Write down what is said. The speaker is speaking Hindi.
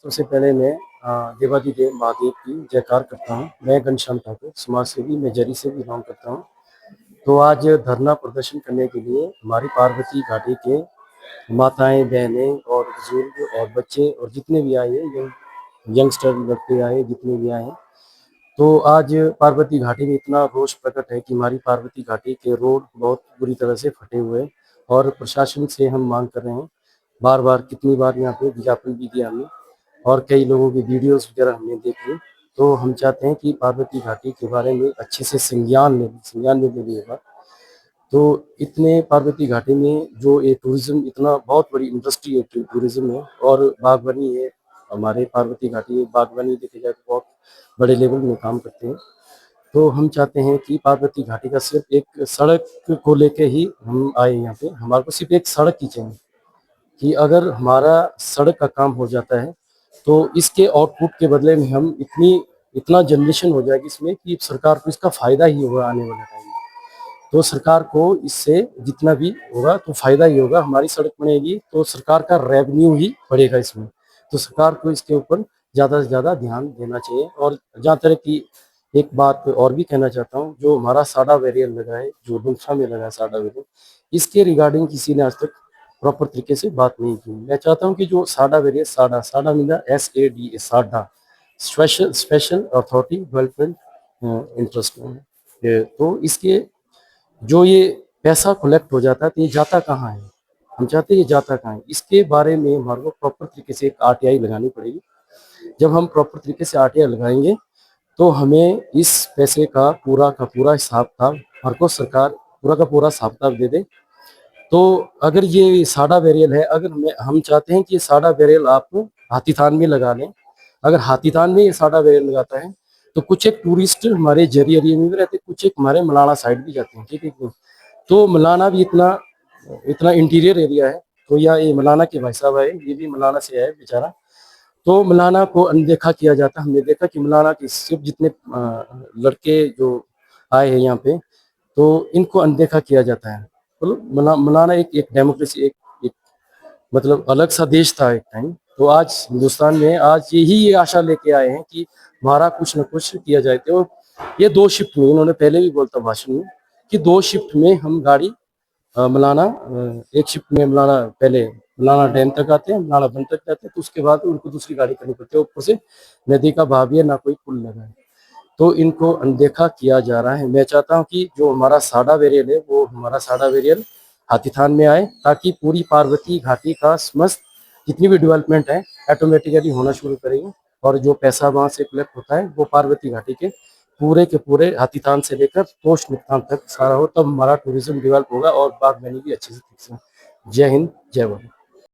सबसे पहले मैं देवाधिदेव महादेव की जयकार करता हूँ। मैं घनश्याम ठाकुर, समाज सेवी, मैं जरी से बिलोंग करता हूँ। तो आज धरना प्रदर्शन करने के लिए हमारी पार्वती घाटी के माताएं, बहनें और बुजुर्ग और बच्चे और जितने भी आए हैं, यंगस्टर लड़के आए, जितने भी आए हैं, तो आज पार्वती घाटी में इतना रोष प्रकट है कि हमारी पार्वती घाटी के रोड बहुत बुरी तरह से फटे हुए हैं और प्रशासन से हम मांग कर रहे हैं। बार बार कितनी बार यहाँ पे विज्ञापन भी दिया हमने और कई लोगों की वीडियोस वगैरह हमने देखी। तो हम चाहते हैं कि पार्वती घाटी के बारे में अच्छे से संज्ञान ले होगा। तो इतने पार्वती घाटी में जो ये टूरिज्म, इतना बहुत बड़ी इंडस्ट्री है टूरिज्म है और बागवानी है। हमारे पार्वती घाटी बागवानी देखी जाए तो बहुत बड़े लेवल में काम करते हैं। तो हम चाहते हैं कि पार्वती घाटी का सिर्फ एक सड़क को लेके ही हम आए यहाँ पे। हमारे को सिर्फ एक सड़क की चाहिए कि अगर हमारा सड़क का काम हो जाता है तो इसके आउटपुट के बदले में हम इतना जनरेशन हो जाएगी इसमें कि सरकार को इसका फायदा ही होगा आने वाले टाइम में। तो सरकार को इससे जितना भी होगा तो फायदा ही होगा। हमारी सड़क बनेगी तो सरकार का रेवेन्यू ही बढ़ेगा इसमें। तो सरकार को इसके ऊपर ज़्यादा से ज़्यादा ध्यान देना चाहिए। और जहाँ तरह की एक बात और भी कहना चाहता हूँ, जो हमारा साडा बैरियर लगा है, जो डुमसा में लगा है साडा बैरियर, इसके रिगार्डिंग किसी ने आज तक प्रॉपर तरीके से बात नहीं की। मैं चाहता हूँ कि जो साडा बैरियर, साडा मीन SADA, साडा स्पेशल अथॉरिटी डेवलपमेंट इंटरेस्ट में है। तो इसके जो ये पैसा कलेक्ट हो जाता है तो ये जाता कहाँ है, हम चाहते हैं ये जाता कहाँ है, इसके बारे में हमारे को प्रॉपर तरीके से एक RTI लगानी पड़ेगी। जब हम प्रॉपर तरीके से RTI लगाएंगे तो हमें इस पैसे का पूरा हिसाब किताब हमारे को सरकार पूरा का पूरा हिसाब किताब दे दे। तो अगर ये साडा बैरियल है, अगर हम चाहते हैं कि ये साडा बैरियल आप हाथीथान में लगा लें। अगर हाथीथान में ये साडा बैरियल लगाता है तो कुछ एक टूरिस्ट हमारे जरी एरिया में भी रहते, कुछ एक हमारे मलाना साइड भी जाते हैं, ठीक है। तो मलाना भी इतना इतना इंटीरियर एरिया है। तो ये मलाना के भाई साहब आए, ये भी मलाना से आए बेचारा। तो मलाना को अनदेखा किया जाता। हमने देखा कि मलाना के सिर्फ जितने लड़के जो आए हैं यहाँ पे, तो इनको अनदेखा किया जाता है। तो मलाना एक डेमोक्रेसी, एक मतलब अलग सा देश था एक टाइम। तो आज हिंदुस्तान में आज ये आशा लेके आए हैं कि हमारा कुछ न कुछ किया जाए। तो ये 2 शिफ्ट में, इन्होंने पहले भी बोलता भाषण में कि 2 शिफ्ट में हम गाड़ी मलाना, एक शिफ्ट में मलाना, पहले मलाना डैम तक आते हैं, मलाना बंद तक जाते हैं, तो उसके बाद उनको दूसरी गाड़ी करनी पड़ती है। ऊपर से नदी का बहाव है, ना कोई पुल लगा है, तो इनको अनदेखा किया जा रहा है। मैं चाहता हूं कि जो हमारा साडा बैरियल है, वो हमारा साडा बैरियल हाथीथान में आए, ताकि पूरी पार्वती घाटी का समस्त जितनी भी डेवलपमेंट है ऑटोमेटिकली होना शुरू करेगी। और जो पैसा वहां से कलेक्ट होता है वो पार्वती घाटी के पूरे हाथीथान से लेकर पोस्ट निकतान तक सारा हो, तब हमारा टूरिज्म डेवलप होगा और बागवानी भी अच्छे से। जय हिंद, जय भारत।